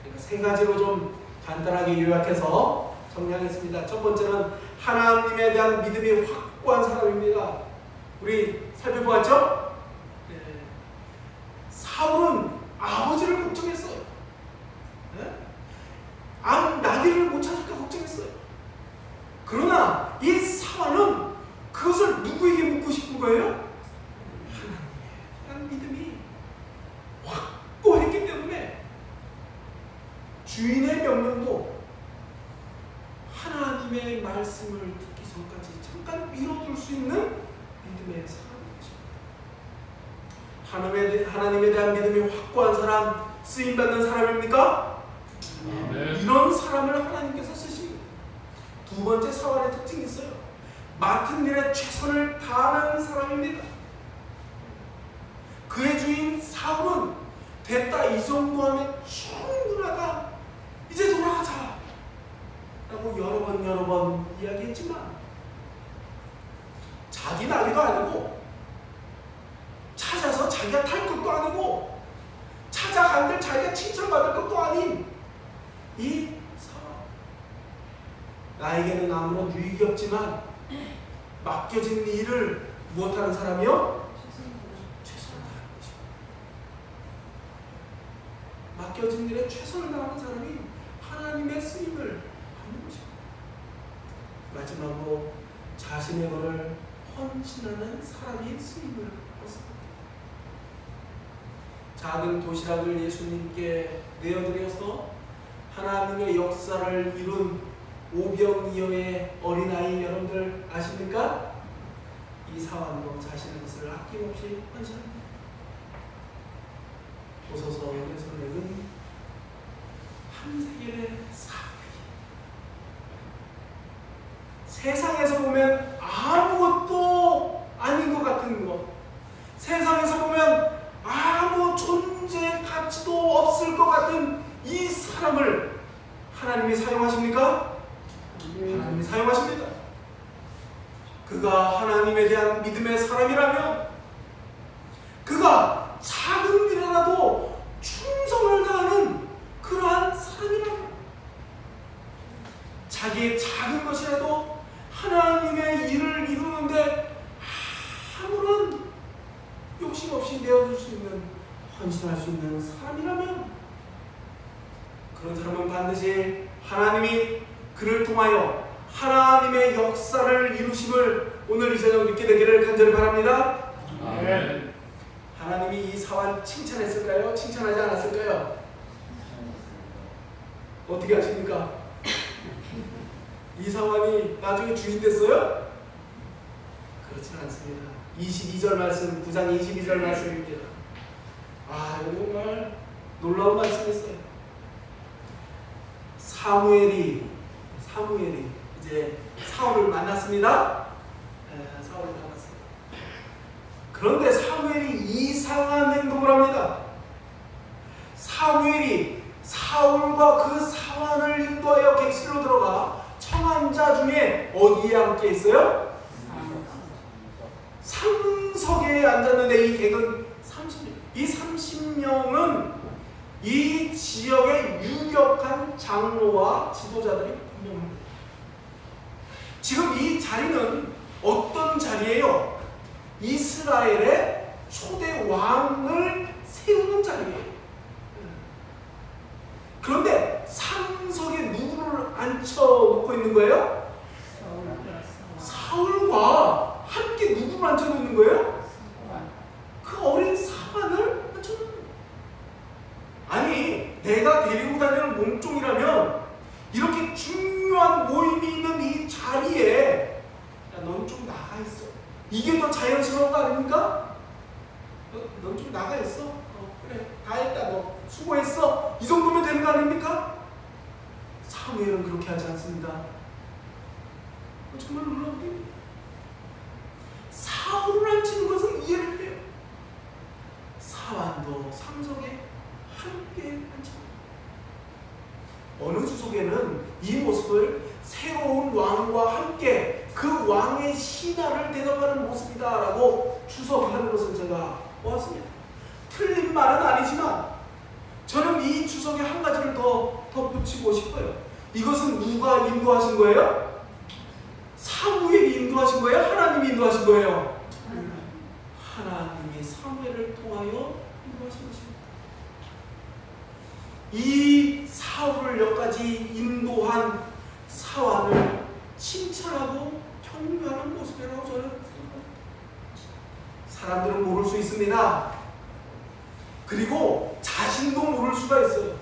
제가 세 가지로 좀 간단하게 요약해서 정리하겠습니다. 첫 번째는 하나님에 대한 믿음이 확고한 사람입니다. 우리 살펴보았죠? 네. 사울은 아버지를 걱정했어요. 네? 나귀를 못 찾을까 걱정했어요. 그러나 이 사울은 그것을 누구에게 묻고 싶은 거예요? 하나님에 대한 믿음이 확고했기 때문에 주인의 명령도 하나님의 말씀을 듣기 전까지 잠깐 미뤄둘 수 있는 믿음의 사람이죠. 하나님에 대한 믿음이 확고한 사람, 쓰임받는 사람입니까? 네. 이런 사람을 하나님께서 쓰십니다. 두 번째 사울의 특징이 있어요. 맡은 일에 최선을 다하는 사람입니다. 그의 주인 사울은 됐다, 이 정도 하면 충분하다, 이제 돌아가자 라고 여러 번 이야기했지만 자기 나귀도 아니고 찾아서 자기가 탈 것도 아니고 찾아간들 자기가 칭찬받을 것도 아닌 이 사람, 나에게는 아무런 유익이 없지만 맡겨진 일을 무엇하는 사람이요? 최선을 다하는 것입니다. 맡겨진 일에 최선을 다하는 사람이 하나님의 쓰임을 받는 것입니다. 마지막으로 자신의 것을 헌신하는 사람이 쓰임을 받습니다. 작은 도시락을 예수님께 내어드려서 하나님의 역사를 이룬 오병이어의 어린아이 여러분들 아십니까? 이 사람도 자신의 것을 아낌없이 헌신합니다. 보소서 내 손에는 한 세겔의 사백이, 세상에서 보면 아무것도 아닌 것 같은 것, 세상에서 보면 아무 존재 가치도 없을 것 같은 이 사람을 하나님이 사용하십니까? 하나님이 사용하십니다. 그가 하나님에 대한 믿음의 사람이라면, 그가 작은 일이라도 충성을 다하는 그러한 사람이라면, 자기의 작은 것이라도 하나님의 일을 이루는데 아무런 욕심 없이 내어줄 수 있는, 헌신할 수 있는 사람이라면, 그런 사람은 반드시 하나님이 그를 통하여 하나님의 역사를 이루심을 오늘 이 저녁 믿게 되기를 간절히 바랍니다. 아멘. 하나님이 이 사환 칭찬했을까요? 칭찬하지 않았을까요? 어떻게 하십니까? 이 사환이 나중에 주인 됐어요? 그렇지 않습니다. 22절 말씀, 9장 22절 말씀입니다. 이거 정말 놀라운 말씀이었어요. 사무엘이 이제 사울을 만났습니다. 사울을 만났어요. 그런데 사무엘이 이상한 행동을 합니다. 사무엘이 사울과 그 사환을 인도하여 객실로 들어가 청한 자 중에 어디에 앉게 있어요? 상석에 앉았는데 이 객은 30명. 이 30명은 이 지역의 유력한 장로와 지도자들이 분명합니다. 지금 이 자리는 어떤 자리예요? 이스라엘의 초대 왕을 세우는 자리예요. 그런데 상석에 누구를 앉혀놓고 있는 거예요? 사울과 함께 누구를 앉혀놓는 거예요? 그 어린 사환을 앉혀놓는 거예요. 아니, 내가 데리고 다니는 몸종이라면 이렇게 중요한 모임이 있는 이 자리에 넌 좀 나가 있어. 이게 더 자연스러운 거 아닙니까? 넌 좀 나가 있어. 그래, 다 했다. 너 수고했어. 이 정도면 되는 거 아닙니까? 사무엘은 그렇게 하지 않습니다. 정말 놀라운 게 사울을 앉히는 것은 이해를 해요. 사환도 상속에 함께 앉힙니다. 어느 주석에는 이 모습을 새로운 왕과 함께 그 왕의 신하를 대접하는 모습이다라고 주석하는 것을 제가 보았습니다. 틀린 말은 아니지만 저는 이 주석에 한 가지를 더 덧붙이고 싶어요. 이것은 누가 인도하신 거예요? 사무엘이 인도하신 거예요? 하나님이 인도하신 거예요? 하나님이 사무엘을 통하여 인도하신 것입니다. 이 사울을 여기까지 인도한 사환을 칭찬하고 격려하는 모습이라고 저는 생각합니다. 사람들은 모를 수 있습니다. 그리고 자신도 모를 수가 있어요.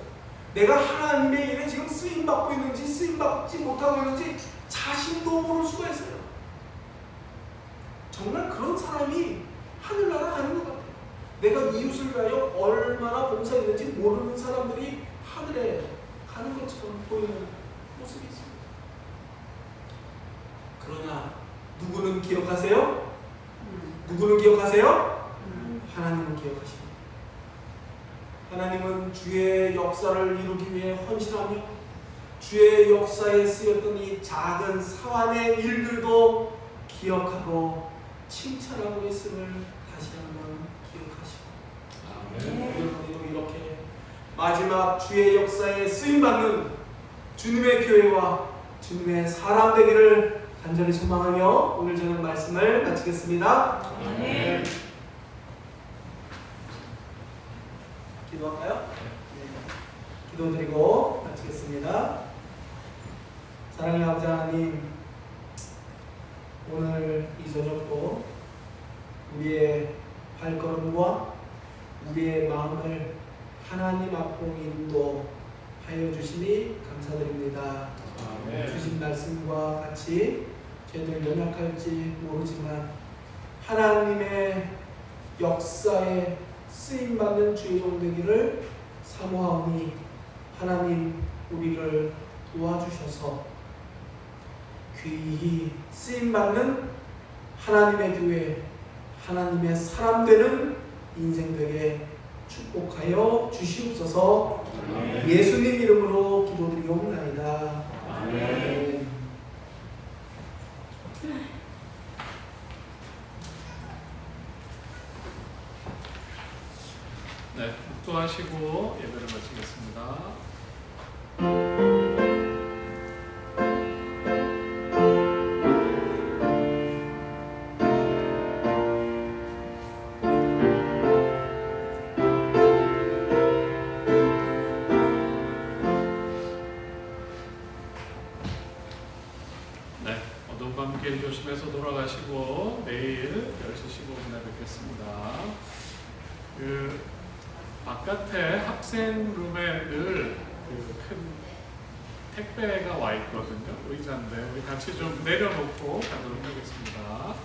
내가 하나님의 일에 지금 쓰임받고 있는지 쓰임받지 못하고 있는지 자신도 모를 수가 있어요. 정말 그런 사람이 하늘나라 가는 것 같아요. 내가 이웃을 위하여 얼마나 봉사했는지 모르는 사람들이 하늘에 가는 것처럼 보이는 모습이 있습니다. 그러나 누구는 기억하세요? 누구는 기억하세요? 하나님은 기억하십니다. 하나님은 주의 역사를 이루기 위해 헌신하며 주의 역사에 쓰였던 이 작은 사환의 일들도 기억하고 칭찬하고 있음을 다시 한번 기억하시고 우리도 이렇게 마지막 주의 역사에 쓰임받는 주님의 교회와 주님의 사람 되기를 간절히 소망하며 오늘 저녁 말씀을 마치겠습니다. 아멘. 기도할까요? 기도드리고 마치겠습니다. 사랑의 아버지 하나님, 오늘 이 저녁도 우리의 발걸음과 우리의 마음을 하나님 앞으로 인도하여 주시니 감사드립니다. 주신 말씀과 같이 저희들 연약할지 모르지만 하나님의 역사에 쓰임받는 주의 종 되기를 사모하오니 하나님 우리를 도와주셔서 귀히 쓰임받는 하나님의 교회, 하나님의 사람 되는 인생 되게 축복하여 주시옵소서. 예수님 이름으로 기도드리옵나이다. 아멘. 네, 묵도하시고 예배를 마치겠습니다. 네, 어둠과 함께 조심해서 돌아가시고 내일 10시 15분에 뵙겠습니다. 바깥에 학생룸에 늘 큰 택배가 와 있거든요. 의자인데 우리 같이 좀 내려놓고 가도록 하겠습니다.